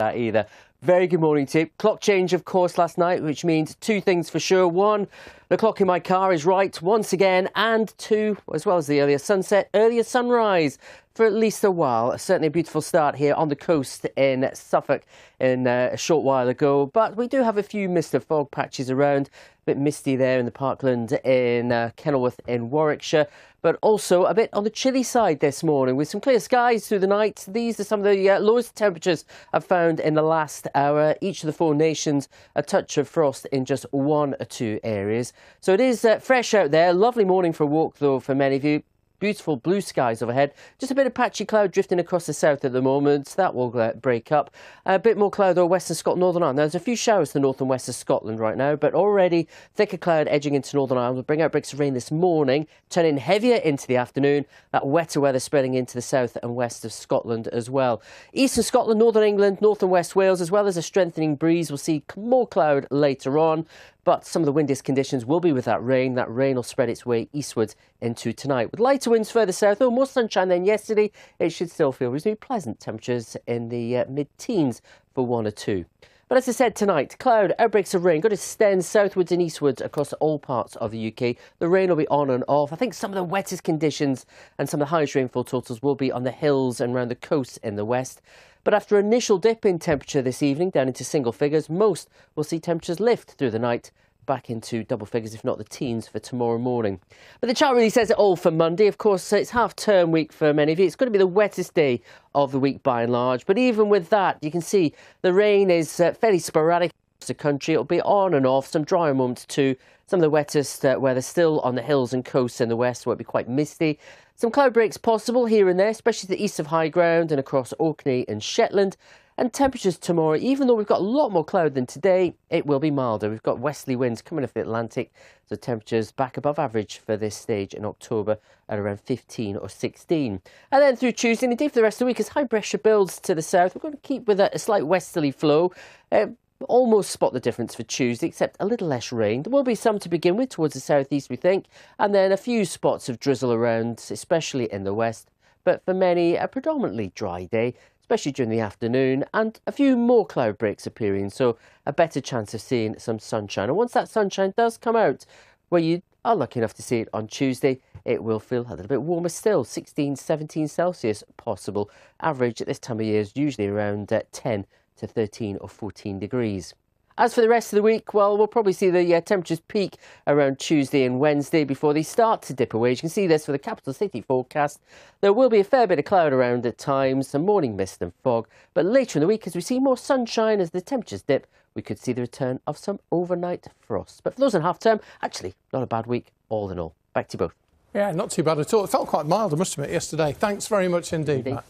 Either. Very good morning to you. Clock change, of course, last night, which means two things for sure. One, the clock in my car is right once again, and two, as well as the earlier sunset, earlier sunrise for at least a while. Certainly a beautiful start here on the coast in Suffolk in a short while ago, but we do have a few mist and fog patches around. A bit misty there in the Parkland in Kenilworth in Warwickshire, but also a bit on the chilly side this morning with some clear skies through the night. These are some of the lowest temperatures I've found in the last hour. Each of the four nations a touch of frost in just one or two areas. So it is fresh out there. Lovely morning for a walk though for many of you. Beautiful blue skies overhead. Just a bit of patchy cloud drifting across the south at the moment. That will break up. A bit more cloud over Western Scotland, Northern Ireland. There's a few showers to the north and west of Scotland right now, but already thicker cloud edging into Northern Ireland. We'll bring out breaks of rain this morning, turning heavier into the afternoon. That wetter weather spreading into the south and west of Scotland as well. Eastern Scotland, Northern England, North and West Wales, as well as a strengthening breeze. We'll see more cloud later on. But some of the windiest conditions will be with that rain. That rain will spread its way eastwards into tonight. With lighter winds further south, more sunshine than yesterday, it should still feel reasonably pleasant. Temperatures in the mid-teens for 1 or 2. But as I said tonight, cloud, outbreaks of rain, going to extend southwards and eastwards across all parts of the UK. The rain will be on and off. I think some of the wettest conditions and some of the highest rainfall totals will be on the hills and around the coast in the west. But after an initial dip in temperature this evening down into single figures, most will see temperatures lift through the night back into double figures, if not the teens, for tomorrow morning. But the chart really says it all for Monday. Of course, it's half-term week for many of you. It's going to be the wettest day of the week by and large. But even with that, you can see the rain is fairly sporadic across the country. It'll be on and off, some drier moments too. Some of the wettest weather still on the hills and coasts in the west, where it'll be quite misty. Some cloud breaks possible here and there, especially to the east of high ground and across Orkney and Shetland. And temperatures tomorrow, even though we've got a lot more cloud than today, it will be milder. We've got westerly winds coming off the Atlantic, so temperatures back above average for this stage in October at around 15 or 16. And then through Tuesday, and indeed for the rest of the week, as high pressure builds to the south, we're going to keep with a slight westerly flow. Almost spot the difference for Tuesday, except a little less rain. There will be some to begin with towards the southeast, we think, and then a few spots of drizzle around, especially in the west. But for many, a predominantly dry day, especially during the afternoon, and a few more cloud breaks appearing, so a better chance of seeing some sunshine. And once that sunshine does come out, where you are lucky enough to see it on Tuesday, it will feel a little bit warmer still, 16, 17 Celsius possible. Average at this time of year is usually around 10 to 13 or 14 degrees. As for the rest of the week, well, we'll probably see the temperatures peak around Tuesday and Wednesday before they start to dip away. You can see this for the capital city forecast. There will be a fair bit of cloud around at times, some morning mist and fog. But later in the week, as we see more sunshine as the temperatures dip, we could see the return of some overnight frost. But for those in half-term, actually, not a bad week all in all. Back to you both. Yeah, not too bad at all. It felt quite mild, I must admit, yesterday. Thanks very much indeed, Matt.